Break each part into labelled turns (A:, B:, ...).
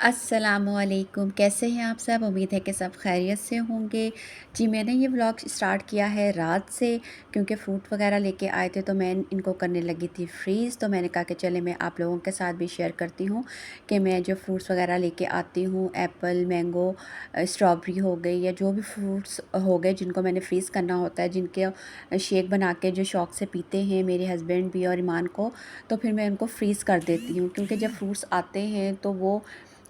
A: अस्सलामुअलैकुम, कैसे हैं आप सब? उम्मीद है कि सब खैरियत से होंगे। जी, मैंने ये व्लॉग स्टार्ट किया है रात से, क्योंकि फ़्रूट वगैरह लेके आए थे तो मैं इनको करने लगी थी फ्रीज़। तो मैंने कहा कि चले मैं आप लोगों के साथ भी शेयर करती हूँ कि मैं जो फ्रूट्स वगैरह लेके आती हूँ, एप्पल, मैंगो, स्ट्रॉबेरी हो गई या जो भी फ्रूट्स हो गए जिनको मैंने फ्रीज़ करना होता है, जिनके शेक बना के जो शौक़ से पीते हैं मेरे हस्बैंड भी और ईमान को, तो फिर मैं उनको फ्रीज़ कर देती हूँ। क्योंकि जब फ्रूट्स आते हैं तो वो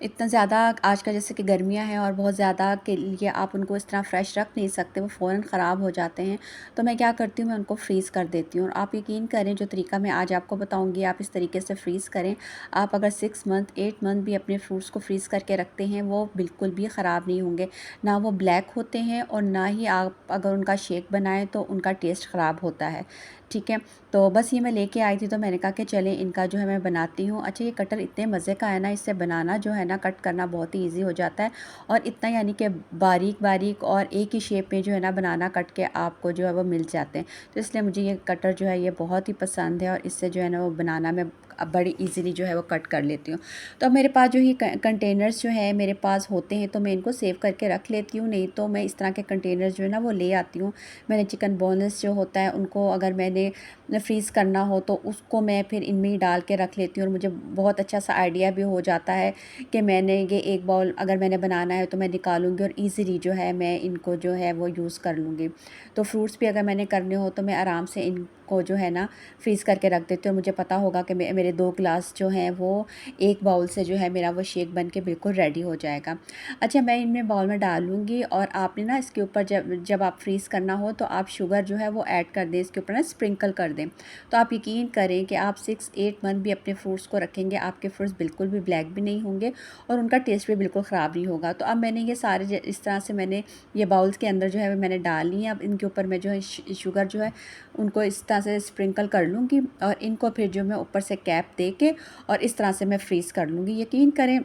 A: इतना ज़्यादा आजकल जैसे कि गर्मियाँ हैं और बहुत ज़्यादा के लिए आप उनको इस तरह फ्रेश रख नहीं सकते, वो फ़ौरन ख़राब हो जाते हैं। तो मैं क्या करती हूँ, मैं उनको फ्रीज़ कर देती हूँ। और आप यकीन करें, जो तरीका मैं आज आपको बताऊँगी आप इस तरीके से फ्रीज़ करें। आप अगर 6 मंथ 8 मंथ भी अपने फ्रूट्स को फ्रीज़ करके रखते हैं, वो बिल्कुल भी ख़राब नहीं होंगे। ना वो ब्लैक होते हैं और ना ही आप अगर उनका शेक बनाएँ तो उनका टेस्ट ख़राब होता है। ठीक है, तो बस ये मैं लेके आई थी तो मैंने कहा कि चलें इनका जो है मैं बनाती हूँ। अच्छा, ये कटर इतने मज़े का है ना, इससे बनाना जो है ना, कट करना बहुत ही ईज़ी हो जाता है। और इतना यानी कि बारीक-बारीक और एक ही शेप में जो है ना बनाना कट के आपको जो है वो मिल जाते हैं। तो इसलिए मुझे ये कटर जो है ये बहुत ही पसंद है और इससे जो है ना वो बनाना मैं बड़ी ईज़िली जो है वो कट कर लेती हूँ। तो अब मेरे पास जो ये कंटेनर्स जो है मेरे पास होते हैं तो मैं इनको सेव करके रख लेती हूँ, नहीं तो मैं इस तरह के कंटेनर्स जो है ना वो ले आती हूँ। मैंने चिकन बोनलेस जो होता है उनको अगर मैंने फ्रीज़ करना हो तो उसको मैं फिर इनमें ही डाल के रख लेती हूँ और मुझे बहुत अच्छा सा आइडिया भी हो जाता है कि मैंने ये एक बाउल अगर मैंने बनाना है तो मैं निकालूँगी और ईज़िली जो है मैं इनको जो है वो यूज़ कर लूँगी। तो फ्रूट्स भी अगर मैंने करने हो तो मैं आराम से इनको जो है ना फ्रीज़ करके रख देती हूँ और मुझे पता होगा कि मेरे 2 ग्लास जो हैं वो एक बाउल से जो है मेरा वो शेक बन के बिल्कुल रेडी हो जाएगा। अच्छा, मैं इनमें बाउल में डालूँगी और आपने ना इसके ऊपर जब जब आप फ्रीज़ करना हो तो आप शुगर जो है वो ऐड कर दें, इसके ऊपर ना स्प्रिंकल कर दें। तो आप यकीन करें कि आप 6-8 मंथ भी अपने फ्रूट्स को रखेंगे, आपके फ्रूट्स बिल्कुल भी ब्लैक भी नहीं होंगे और उनका टेस्ट भी बिल्कुल ख़राब नहीं होगा। तो अब मैंने ये सारे इस तरह से मैंने ये बाउल्स के अंदर जो है मैंने डाल ली है। अब इनके ऊपर मैं जो है शुगर जो है उनको इस तरह से स्प्रिंकल कर लूँगी और इनको फिर जो मैं ऊपर से कैप दे के और इस तरह से मैं फ्रीज़ कर लूँगी। यकीन करें,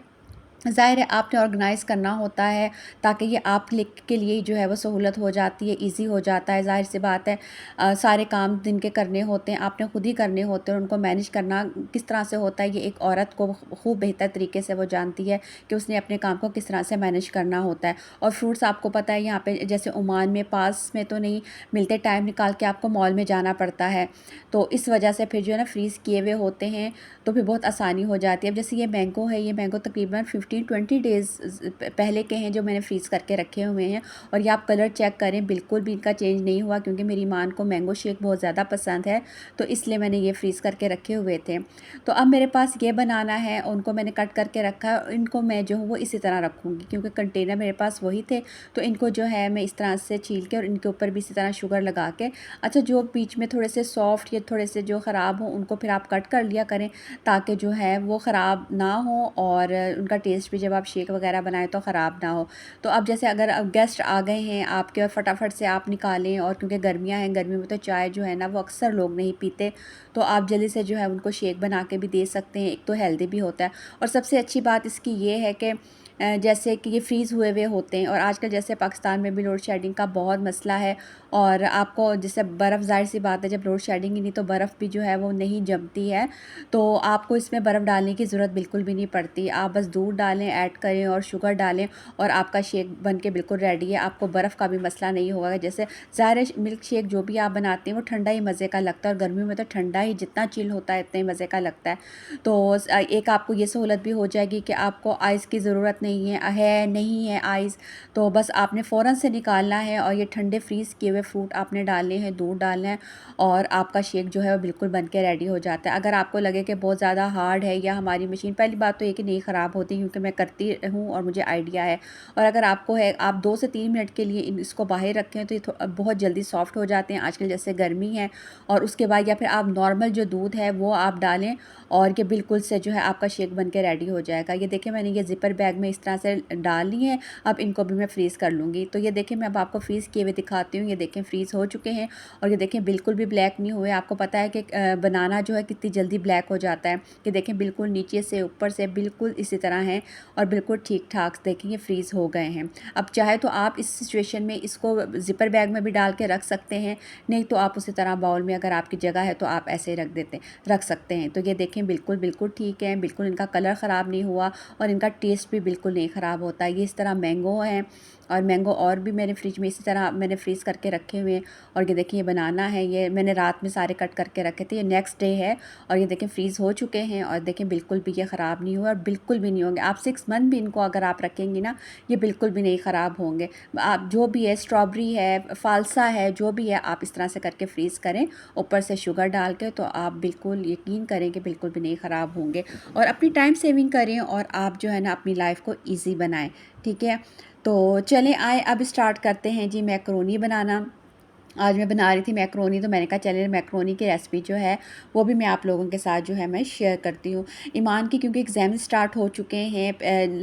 A: ज़ाहिर है आपने ऑर्गेनाइज़ करना होता है ताकि ये आप के लिए जो है वो सहूलत हो जाती है, ईज़ी हो जाता है। ज़ाहिर सी बात है, सारे काम जिनके करने होते हैं आपने खुद ही करने होते हैं और उनको मैनेज करना किस तरह से होता है ये एक औरत को खूब बेहतर तरीके से वो जानती है कि उसने अपने काम को किस तरह से मैनेज करना होता है। और फ्रूट्स आपको पता है यहाँ पे जैसे ओमान में पास में तो नहीं मिलते, टाइम निकाल के आपको मॉल में जाना पड़ता है। तो इस वजह से फिर जो है ना फ्रीज़ किए हुए होते हैं तो फिर बहुत आसानी हो जाती है। अब जैसे ये मैंगो है, ये मैंगो तकरीबन 15-20 डेज़ पहले के हैं जो मैंने फ्रीज़ करके रखे हुए हैं और ये आप कलर चेक करें बिल्कुल भी इनका चेंज नहीं हुआ, क्योंकि मेरी ईमान को मैंगो शेक बहुत ज़्यादा पसंद है तो इसलिए मैंने ये फ्रीज़ करके रखे हुए थे। तो अब मेरे पास ये बनाना है, उनको मैंने कट करके रखा है, इनको मैं जो हूँ वो इसी तरह रखूँगी क्योंकि कंटेनर मेरे पास वही थे। तो इनको जो है मैं इस तरह से छील के और इनके ऊपर भी इसी तरह शुगर लगा के, अच्छा जो बीच में थोड़े से सॉफ्ट या थोड़े से जो ख़राब हों उनको फिर आप कट कर लिया करें ताकि जो है वो ख़राब ना हो और उनका टेस्ट भी जब आप शेक वगैरह बनाएं तो ख़राब ना हो। तो अब जैसे अगर अब गेस्ट आ गए हैं आपके और फटाफट से आप निकालें, और क्योंकि गर्मियां हैं, गर्मी में तो चाय जो है ना वो अक्सर लोग नहीं पीते, तो आप जल्दी से जो है उनको शेक बना के भी दे सकते हैं। एक तो हेल्दी भी होता है और सबसे अच्छी बात इसकी ये है कि जैसे कि ये फ्रीज़ हुए हुए होते हैं और आजकल जैसे पाकिस्तान में भी लोड शेडिंग का बहुत मसला है और आपको जैसे बर्फ़, ज़ाहिर सी बात है जब लोड शेडिंग ही नहीं तो बर्फ़ भी जो है वो नहीं जमती है, तो आपको इसमें बर्फ़ डालने की ज़रूरत बिल्कुल भी नहीं पड़ती। आप बस दूध डालें, ऐड करें और शुगर डालें और आपका शेक बन के बिल्कुल रेडी है। आपको बर्फ़ का भी मसला नहीं होगा। जैसे ज़ाहिर है मिल्क शेक जो भी आप बनाते हैं वो ठंडा ही मज़े का लगता है और गर्मियों में तो ठंडा ही जितना चिल होता है इतना ही मज़े का लगता है। तो एक आपको ये सहूलत भी हो जाएगी कि आपको आइस की ज़रूरत नहीं है आइस, तो बस आपने फ़ौरन से निकालना है और ये ठंडे फ्रीज़ किए हुए फ्रूट आपने डालने हैं, दूध डालना है और आपका शेक जो है वो बिल्कुल बन के रेडी हो जाता है। अगर आपको लगे कि बहुत ज़्यादा हार्ड है या हमारी मशीन, पहली बात तो ये कि नहीं ख़राब होती क्योंकि मैं करती हूँ और मुझे आइडिया है, और अगर आपको है आप 2 से 3 मिनट के लिए इसको बाहर रखें तो ये बहुत जल्दी सॉफ्ट हो जाते हैं आजकल जैसे गर्मी है। और उसके बाद या फिर आप नॉर्मल जो दूध है वो आप डालें और ये बिल्कुल से जो है आपका शेक बन के रेडी हो जाएगा। ये देखिए मैंने ये ज़िपर बैग में इस तरह से डाल ली हैं। अब इनको भी मैं फ्रीज़ कर लूँगी। तो ये देखें मैं अब आपको फ्रीज़ किए हुए दिखाती हूँ। ये देखें फ्रीज़ हो चुके हैं और ये देखें बिल्कुल भी ब्लैक नहीं हुए। आपको पता है कि बनाना जो है कितनी जल्दी ब्लैक हो जाता है। कि देखें बिल्कुल नीचे से ऊपर से बिल्कुल इसी तरह हैं और बिल्कुल ठीक-ठाक देखें ये फ्रीज़ हो गए हैं। अब चाहे तो आप इस सिचुएशन में इसको ज़िपर बैग में भी डाल के रख सकते हैं, नहीं तो आप उसी तरह बाउल में अगर आपकी जगह है तो आप ऐसे ही रख सकते हैं। तो ये देखें बिल्कुल ठीक है, बिल्कुल इनका कलर ख़राब नहीं हुआ और इनका टेस्ट भी बिल्कुल नहीं ख़राब होता। ये इस तरह मैंगो है और मैंगो और भी मेरे फ्रिज में इसी तरह मैंने फ्रीज़ करके रखे हुए हैं। और ये देखिए ये बनाना है, ये मैंने रात में सारे कट करके रखे थे। ये नेक्स्ट डे है और ये देखें फ्रीज़ हो चुके हैं और देखें बिल्कुल भी ये ख़राब नहीं हुए और बिल्कुल भी नहीं होंगे। आप 6 मंथ भी इनको अगर आप रखेंगी ना, ये बिल्कुल भी नहीं ख़राब होंगे। आप जो भी है स्ट्रॉबेरी है, फ़ालसा है, जो भी है आप इस तरह से करके फ्रीज़ करें ऊपर से शुगर डाल के, तो आप बिल्कुल यकीन करें कि बिल्कुल भी नहीं ख़राब होंगे। और अपनी टाइम सेविंग करें और आप जो है ना अपनी लाइफ को ईज़ी बनाएँ, ठीक है। तो चलें आए अब स्टार्ट करते हैं जी मैकरोनी बनाना। आज मैं बना रही थी मैकरोनी, तो मैंने कहा चलिए मैकरोनी की रेसिपी जो है वो भी मैं आप लोगों के साथ जो है मैं शेयर करती हूँ। ईमान की क्योंकि एग्ज़ाम स्टार्ट हो चुके हैं,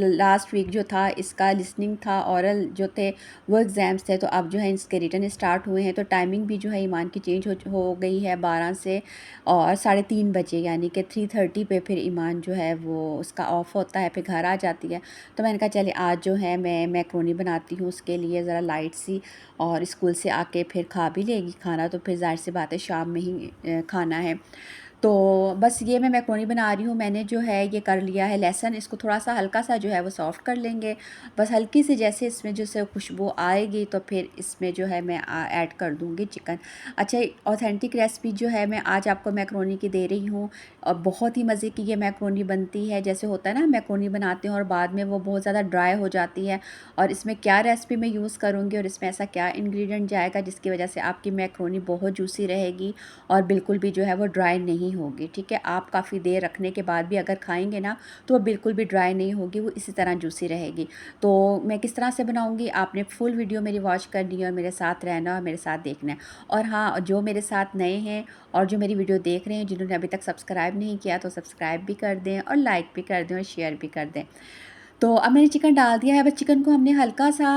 A: लास्ट वीक जो था इसका लिसनिंग था, ओरल जो थे वो एग्ज़ाम्स थे, तो अब जो है इसके रिटन स्टार्ट हुए हैं। तो टाइमिंग भी जो है ईमान की चेंज हो गई है 12 से और 3:30 बजे, यानी कि 3:30 पे फिर ईमान जो है वो उसका ऑफ होता है, फिर घर आ जाती है। तो मैंने कहा चलिए आज जो है मैं मैकरोनी बनाती हूँ उसके लिए ज़रा लाइट सी, और स्कूल से आके फिर खा भी लेगी खाना, तो फिर ज़ाहिर सी बात है शाम में ही खाना है। तो बस ये मैं मैकरोनी बना रही हूँ। मैंने जो है ये कर लिया है लहसुन, इसको थोड़ा-सा हल्का-सा जो है वो सॉफ़्ट कर लेंगे। बस हल्की सी जैसे इसमें जैसे खुशबू आएगी तो फिर इसमें जो है मैं ऐड कर दूँगी चिकन। अच्छा, ऑथेंटिक रेसिपी जो है मैं आज आपको मैकरोनी की दे रही हूँ और बहुत ही मज़े की ये मैकरोनी बनती है। जैसे होता है ना मैकरोनी बनाते हैं और बाद में वो बहुत ज़्यादा ड्राई हो जाती है, और इसमें क्या रेसिपी मैं यूज़ करूँगी और इसमें ऐसा क्या इंग्रेडिएंट जाएगा जिसकी वजह से आपकी मैकरोनी बहुत जूसी रहेगी और बिल्कुल भी जो है वो ड्राई नहीं होगी, ठीक है। आप काफ़ी देर रखने के बाद भी अगर खाएंगे ना तो वो बिल्कुल भी ड्राई नहीं होगी, वो इसी तरह जूसी रहेगी। तो मैं किस तरह से बनाऊंगी आपने फुल वीडियो मेरी वॉच करनी है और मेरे साथ रहना और मेरे साथ देखना है। और हाँ, जो मेरे साथ नए हैं और जो मेरी वीडियो देख रहे हैं जिन्होंने अभी तक सब्सक्राइब नहीं किया तो सब्सक्राइब भी कर दें और लाइक भी कर दें और शेयर भी कर दें। तो अब मैंने चिकन डाल दिया है। बस चिकन को हमने हल्का-सा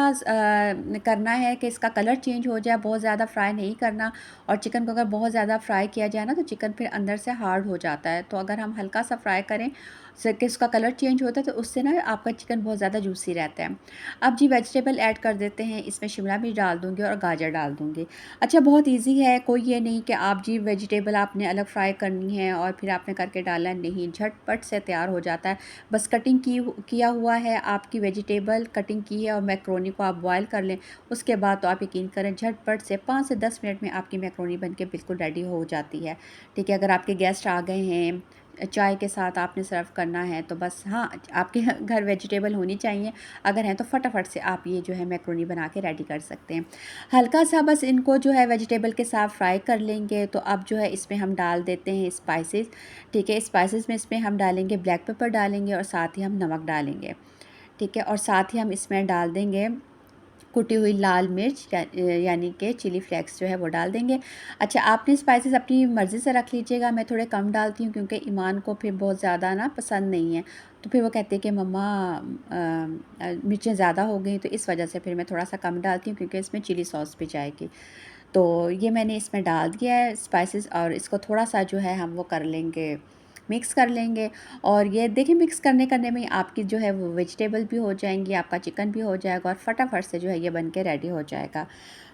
A: करना है कि इसका कलर चेंज हो जाए, बहुत ज़्यादा फ्राई नहीं करना। और चिकन को अगर बहुत ज़्यादा फ्राई किया जाए ना तो चिकन फिर अंदर से हार्ड हो जाता है। तो अगर हम हल्का-सा फ्राई करें से कि उसका कलर चेंज होता है तो उससे ना आपका चिकन बहुत ज़्यादा जूसी रहता है। अब जी वेजिटेबल ऐड कर देते हैं, इसमें शिमला मिर्च डाल दूँगी और गाजर डाल दूँगी। अच्छा, बहुत ईज़ी है, कोई ये नहीं कि आप जी वेजिटेबल आपने अलग फ्राई करनी है और फिर आपने करके डाला, नहीं, झटपट से तैयार हो जाता है। बस कटिंग किया हुआ है आपकी वेजिटेबल कटिंग की है और मैकरोनी को आप बॉयल कर लें, उसके बाद तो आप यकीन करें झटपट से 5 से 10 मिनट में आपकी मैकरोनी बनके बिल्कुल रेडी हो जाती है, ठीक है। अगर आपके गेस्ट आ गए हैं, चाय के साथ आपने सर्व करना है तो बस, हाँ, आपके घर वेजिटेबल होनी चाहिए, अगर हैं तो फटाफट से आप ये जो है मैकरोनी बना के रेडी कर सकते हैं। हल्का सा बस इनको जो है वेजिटेबल के साथ फ्राई कर लेंगे। तो अब जो है इसमें हम डाल देते हैं स्पाइसेस, ठीक है। स्पाइसेस में इसमें हम डालेंगे ब्लैक पेपर डालेंगे और साथ ही हम नमक डालेंगे, ठीक है। और साथ ही हम इसमें डाल देंगे कुटी हुई लाल मिर्च, यानी कि चिली फ्लेक्स जो है वो डाल देंगे। अच्छा, आपने स्पाइसेस अपनी मर्ज़ी से रख लीजिएगा, मैं थोड़े कम डालती हूँ क्योंकि ईमान को फिर बहुत ज़्यादा ना पसंद नहीं है। तो फिर वो कहते हैं कि मम्मा मिर्चें ज़्यादा हो गई, तो इस वजह से फिर मैं थोड़ा-सा कम डालती हूँ क्योंकि इसमें चिली सॉस भी जाएगी। तो ये मैंने इसमें डाल दिया है स्पाइसेस और इसको थोड़ा-सा जो है हम वो कर लेंगे, मिक्स कर लेंगे। और ये देखिए मिक्स करने करने में आपकी जो है वो वेजिटेबल भी हो जाएँगी, आपका चिकन भी हो जाएगा और फटाफट से जो है ये बन के रेडी हो जाएगा।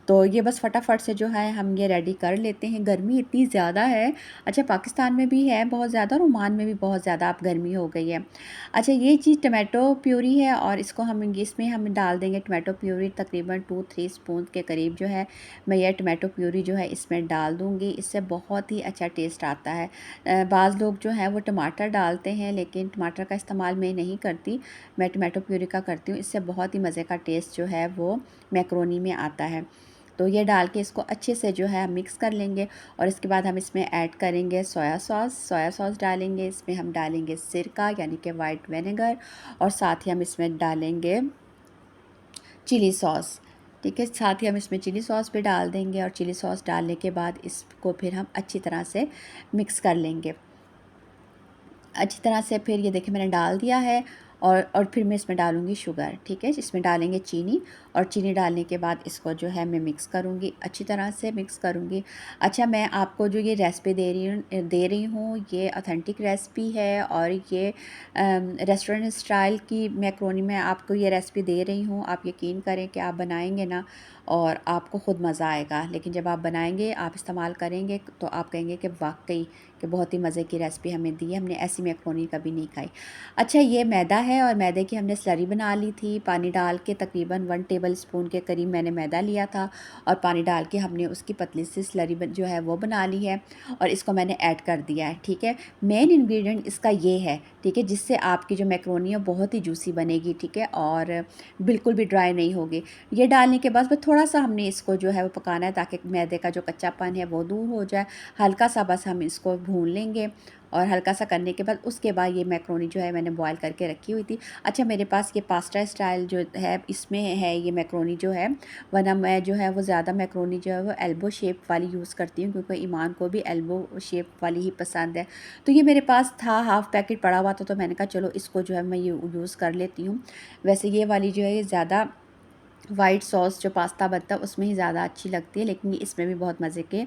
A: तो ये बस फटाफट से जो है हम ये रेडी कर लेते हैं। गर्मी इतनी ज़्यादा है, अच्छा पाकिस्तान में भी है बहुत ज़्यादा और ओमान में भी बहुत ज़्यादा अब गर्मी हो गई है। अच्छा, ये चीज़ टमाटो प्यूरी है और इसको हम इसमें हम डाल देंगे टमाटो प्यूरी, तकरीबन 2-3 स्पून के करीब जो है मैं ये टमाटो प्यूरी जो है इसमें डाल दूँगी। इससे बहुत ही अच्छा टेस्ट आता है। बाज़ लोग जो हैं वो टमाटर डालते हैं, लेकिन टमाटर का इस्तेमाल मैं नहीं करती, मैं टमाटो प्यूरी का करती हूँ। इससे बहुत ही मज़े का टेस्ट जो है वो मैकरोनी में आता है। तो ये डाल के इसको अच्छे से जो है मिक्स कर लेंगे और इसके बाद हम इसमें ऐड करेंगे सोया सॉस डालेंगे, इसमें हम डालेंगे सिरका यानी कि वाइट विनेगर, और साथ ही हम इसमें डालेंगे चिली सॉस, ठीक है। साथ ही हम इसमें चिली सॉस भी डाल देंगे और चिली सॉस डालने के बाद इसको फिर हम अच्छी तरह से मिक्स कर लेंगे। अच्छी तरह से फिर ये देखिए मैंने डाल दिया है और फिर मैं इसमें डालूँगी शुगर, ठीक है। इसमें डालेंगे चीनी, और चीनी डालने के बाद इसको जो है मैं मिक्स करूँगी, अच्छी तरह से मिक्स करूँगी। अच्छा, मैं आपको जो ये रेसिपी दे रही हूँ ये ऑथेंटिक रेसिपी है, और ये रेस्टोरेंट स्टाइल की मैक्रोनी मैं आपको ये रेसिपी दे रही हूँ। आप यकीन करें कि आप बनाएँगे ना और आपको ख़ुद मज़ा आएगा। लेकिन जब आप बनाएँगे, आप इस्तेमाल करेंगे, तो आप कहेंगे कि वाक़ई कि बहुत ही मज़े की रेसिपी हमें दी है, हमने ऐसी मैक्रोनी कभी नहीं खाई। अच्छा, ये मैदा है और मैदे की हमने स्लरी बना ली थी, पानी डाल के तकरीबन 1 टेबल स्पून के करीब मैंने मैदा लिया था, और पानी डाल के हमने उसकी पतली सी स्लरी जो है वो बना ली है, और इसको मैंने ऐड कर दिया है, ठीक है। मेन इंग्रेडिएंट इसका ये है, ठीक है, जिससे आपकी जो मैक्रोनी है बहुत ही जूसी बनेगी, ठीक है, और बिल्कुल भी ड्राई नहीं होगी। ये डालने के बाद बस थोड़ा-सा हमने इसको जो है वो पकाना है, ताकि मैदे का जो कच्चापन है वो दूर हो जाए। हल्का सा बस हम इसको भून लेंगे, और हल्का सा करने के बाद उसके बाद ये मैक्रोनी जो है मैंने बॉयल करके रखी हुई थी। अच्छा, मेरे पास ये पास्ता स्टाइल जो है इसमें है ये मैक्रोनी जो है, वरना मैं जो है वो ज़्यादा मैक्रोनी जो है वो एल्बो शेप वाली यूज़ करती हूँ, क्योंकि ईमान को भी एल्बो शेप वाली ही पसंद है। तो ये मेरे पास था, हाफ़ पैकेट पड़ा हुआ था, तो मैंने कहा चलो इसको जो है मैं यूज़ कर लेती हूँ। वैसे ये वाली जो है ये ज़्यादा वाइट सॉस जो पास्ता बनता है उसमें ही ज़्यादा अच्छी लगती है, लेकिन इसमें भी बहुत मज़े के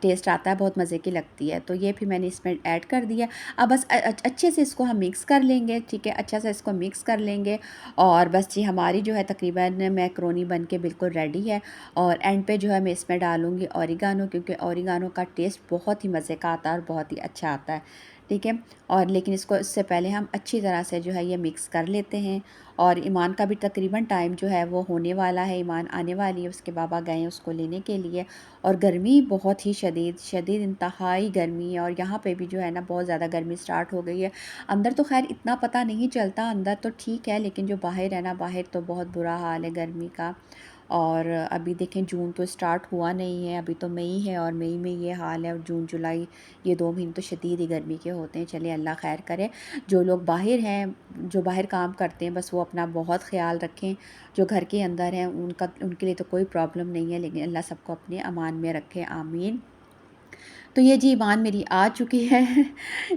A: टेस्ट आता है, बहुत मज़े की लगती है। तो ये फिर मैंने इसमें ऐड कर दिया। अब बस अच्छे से इसको हम मिक्स कर लेंगे, ठीक है, अच्छा सा इसको मिक्स कर लेंगे, और बस जी हमारी जो है तकरीबन मैक्रोनी बन के बिल्कुल रेडी है। और एंड पे जो है मैं इसमें डालूँगी ओरिगानो, क्योंकि ओरिगानो का टेस्ट बहुत ही मज़े का आता है और बहुत ही अच्छा आता है, ठीक है। और लेकिन इसको इससे पहले हम अच्छी तरह से जो है ये मिक्स कर लेते हैं। और ईमान का भी तकरीबन टाइम जो है वो होने वाला है, ईमान आने वाली है, उसके बाबा गए हैं उसको लेने के लिए। और गर्मी बहुत ही शदीद इंतहाई गर्मी है, और यहाँ पे भी जो है ना बहुत ज़्यादा गर्मी स्टार्ट हो गई है। अंदर तो खैर इतना पता नहीं चलता, अंदर तो ठीक है, लेकिन जो बाहर है ना, बाहर तो बहुत बुरा हाल है गर्मी का। और अभी देखें जून तो स्टार्ट हुआ नहीं है, अभी तो मई है, और मई में ये हाल है, और जून जुलाई ये 2 महीने तो शदीद ही गर्मी के होते हैं। चलिए अल्लाह खैर करे। जो लोग बाहर हैं, जो बाहर काम करते हैं, बस वो अपना बहुत ख़्याल रखें। जो घर के अंदर हैं उनके लिए तो कोई प्रॉब्लम नहीं है, लेकिन अल्लाह सबको अपने अमान में रखे, आमीन। तो ये जी ईमान मेरी आ चुकी है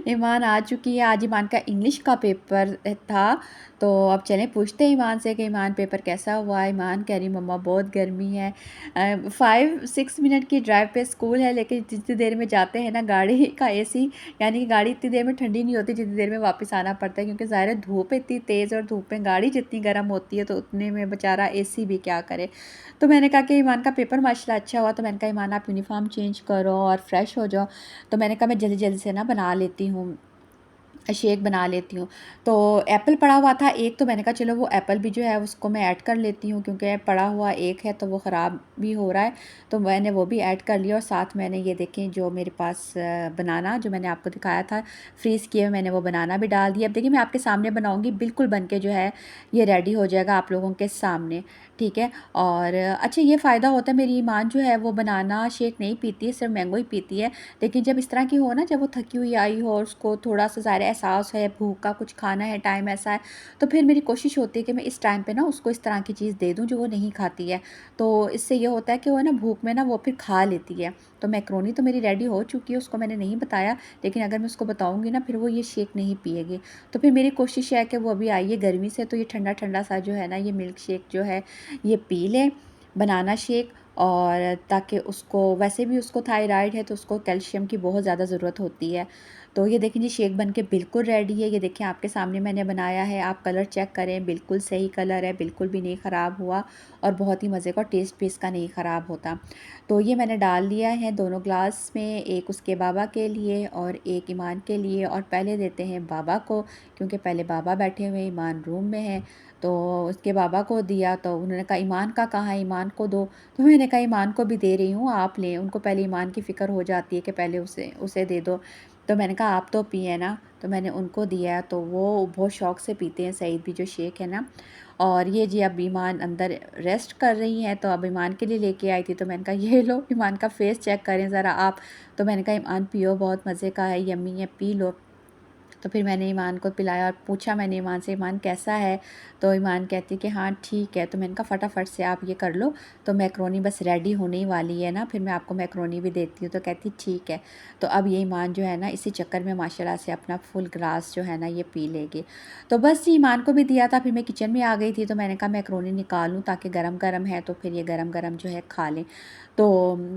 A: ईमान आ चुकी है। आज ईमान का इंग्लिश का पेपर था, तो अब चलें पूछते हैं ईमान से कि ईमान पेपर कैसा हुआ। ईमान कह रही मम्मा बहुत गर्मी है। 5-6 मिनट की ड्राइव पे स्कूल है, लेकिन जितनी देर में जाते हैं ना गाड़ी का एसी, यानी कि गाड़ी इतनी देर में ठंडी नहीं होती जितनी देर में वापस आना पड़ता है, क्योंकि ज़ाहिर है धूप इतनी तेज़, और धूप में गाड़ी जितनी गर्म होती है तो उतने में बेचारा एसी भी क्या करे। तो मैंने कहा कि ईमान का पेपर माशाल्लाह अच्छा हुआ, तो मैंने कहा ईमान आप यूनिफ़ॉर्म चेंज करो और फ्रेश हो जाओ। तो मैंने कहा मैं जल्दी-जल्दी से ना बना लेती हूँ, शेक बना लेती हूँ। तो एप्पल पड़ा हुआ था एक, तो मैंने कहा चलो वो एप्पल भी जो है उसको मैं ऐड कर लेती हूँ, क्योंकि पड़ा हुआ एक है तो वो ख़राब भी हो रहा है, तो मैंने वो भी ऐड कर लिया। और साथ मैंने ये देखें जो मेरे पास बनाना जो मैंने आपको दिखाया था फ्रीज़ किए हुए, मैंने वो बनाना भी डाल दिया। अब देखिए मैं आपके सामने बनाऊँगी, बिल्कुल बन के जो है ये रेडी हो जाएगा आप लोगों के सामने, ठीक है। और अच्छा, ये फ़ायदा होता है, मेरी ईमान जो है वो बनाना शेक नहीं पीती है, सिर्फ मैंगो ही पीती है। लेकिन जब इस तरह की हो ना, जब वो थकी हुई आई हो और उसको थोड़ा सा ज़ाहिर एहसास है भूख का, कुछ खाना है, टाइम ऐसा है, तो फिर मेरी कोशिश होती है कि मैं इस टाइम पे ना उसको इस तरह की चीज़ दे दूँ जो वो नहीं खाती है। तो इससे ये होता है कि वो ना भूख में ना वो फिर खा लेती है। तो मैक्रोनी तो मेरी रेडी हो चुकी है, उसको मैंने नहीं बताया, लेकिन अगर मैं उसको बताऊँगी ना फिर वो ये शेक नहीं पिएगी। तो फिर मेरी कोशिश है कि वो अभी आई है गर्मी से, तो ये ठंडा-ठंडा सा जो है ना ये मिल्क शेक जो है ये पी लें, बनाना शेक। और ताकि उसको, वैसे भी उसको थायराइड है तो उसको कैल्शियम की बहुत ज़्यादा ज़रूरत होती है। तो ये देखें जी शेक बन के बिल्कुल रेडी है। ये देखें आपके सामने मैंने बनाया है, आप कलर चेक करें, बिल्कुल सही कलर है, बिल्कुल भी नहीं ख़राब हुआ, और बहुत ही मज़े का, टेस्ट भी इसका नहीं ख़राब होता। तो ये मैंने डाल दिया है दोनों ग्लास में, एक उसके बाबा के लिए और एक ईमान के लिए। और पहले देते हैं बाबा को, क्योंकि पहले बाबा बैठे हुए हैं, ईमान रूम में है। तो उसके बाबा को दिया, तो उन्होंने कहा ईमान का कहाँ है, ईमान को दो। तो मैंने कहा ईमान को भी दे रही हूँ, आप लें। उनको पहले ईमान की फ़िक्र हो जाती है कि पहले उसे उसे दे दो। तो मैंने कहा आप तो पिए ना, तो मैंने उनको दिया, तो वो बहुत शौक़ से पीते हैं सईद भी जो शेक है ना। और ये जी अब ईमान अंदर रेस्ट कर रही हैं, तो अब ईमान के लिए लेके आई थी, तो मैंने कहा ये लो, ईमान का फ़ेस चेक करें ज़रा आप। तो मैंने कहा ईमान पियो, बहुत मज़े का है, यम्मी है, पी लो। तो फिर मैंने ईमान को पिलाया और पूछा मैंने ईमान से, ईमान कैसा है? तो ईमान कहती कि हाँ ठीक है। तो मैंने कहा फटाफट से आप ये कर लो, तो मैक्रोनी बस रेडी होने ही वाली है ना, फिर मैं आपको मैक्रोनी भी देती हूँ। तो कहती ठीक है। तो अब ये ईमान जो है ना इसी चक्कर में माशाल्लाह से अपना फुल ग्लास जो है ना ये पी लेगी। तो बस ईमान को भी दिया था, फिर मैं किचन में आ गई थी, तो मैंने कहा मैक्रोनी निकालूँ ताकि गरम-गरम है तो फिर ये गरम-गरम जो है खा लें। तो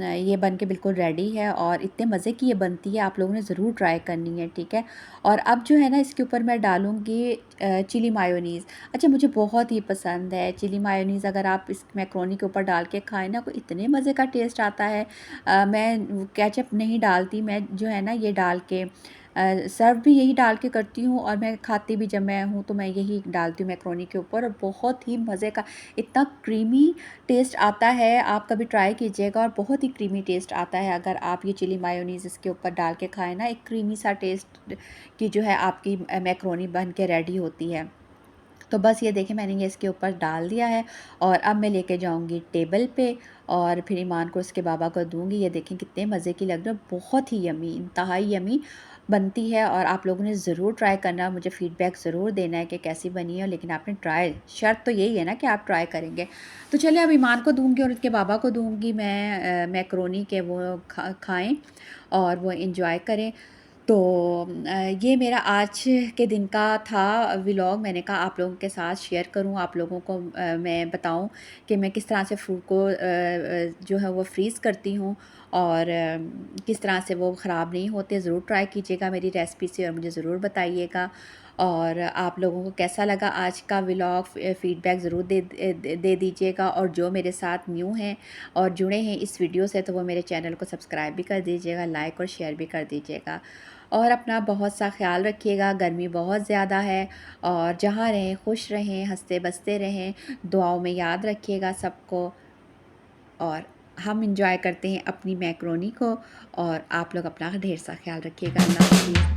A: ये बन के बिल्कुल रेडी है और इतने मज़े की ये बनती है, आप लोगों ने ज़रूर ट्राई करनी है, ठीक है। और अब जो है ना इसके ऊपर मैं डालूँगी चिली मायोनीज़। अच्छा, मुझे बहुत ही पसंद है चिली मायोनीज़, अगर आप इस मैक्रोनी के ऊपर डाल के खाएँ ना, को इतने मज़े का टेस्ट आता है। मैं केचअप नहीं डालती, मैं जो है ना ये डाल के सर्व भी यही डाल के करती हूँ, और मैं खाती भी जब मैं हूँ तो मैं यही डालती हूँ मैक्रोनी के ऊपर, और बहुत ही मज़े का, इतना क्रीमी टेस्ट आता है। आप कभी ट्राई कीजिएगा, और बहुत ही क्रीमी टेस्ट आता है अगर आप ये चिली मायोनीज़ इसके ऊपर डाल के खाएँ ना, एक क्रीमी सा टेस्ट की जो है आपकी मैक्रोनी बन के रेडी होती है। तो बस ये देखिए मैंने ये इसके ऊपर डाल दिया है, और अब मैं लेके जाऊँगी टेबल पे, और फिर ईमान को उसके बाबा को दूँगी। ये देखें कितने मज़े की लग रही है, बहुत ही यम्मी, इंतहाई यम्मी बनती है, और आप लोगों ने ज़रूर ट्राई करना, मुझे फ़ीडबैक ज़रूर देना है कि कैसी बनी है। लेकिन आपने ट्राई, शर्त तो यही है ना कि आप ट्राई करेंगे। तो चलिए अब ईमान को दूँगी और उसके बाबा को दूँगी मैं मैक्रोनी के, वो खाएँ और वो एंजॉय करें। तो ये मेरा आज के दिन का था व्लॉग, मैंने कहा आप लोगों के साथ शेयर करूं, आप लोगों को मैं बताऊं कि मैं किस तरह से फ्रूट को जो है वो फ्रीज़ करती हूं, और किस तरह से वो ख़राब नहीं होते। ज़रूर ट्राई कीजिएगा मेरी रेसिपी से और मुझे ज़रूर बताइएगा। और आप लोगों को कैसा लगा आज का व्लॉग, फ़ीडबैक ज़रूर दे दीजिएगा। और जो मेरे साथ न्यू हैं और जुड़े हैं इस वीडियो से, तो वो मेरे चैनल को सब्सक्राइब भी कर दीजिएगा, लाइक और शेयर भी कर दीजिएगा। और अपना बहुत सा ख्याल रखिएगा, गर्मी बहुत ज़्यादा है, और जहाँ रहें खुश रहें, हंसते बसते रहें, दुआओं में याद रखिएगा सबको। और हम इंजॉय करते हैं अपनी मैक्रोनी को, और आप लोग अपना ढेर सा ख्याल रखिएगा। अल्लाह हाफ़िज़।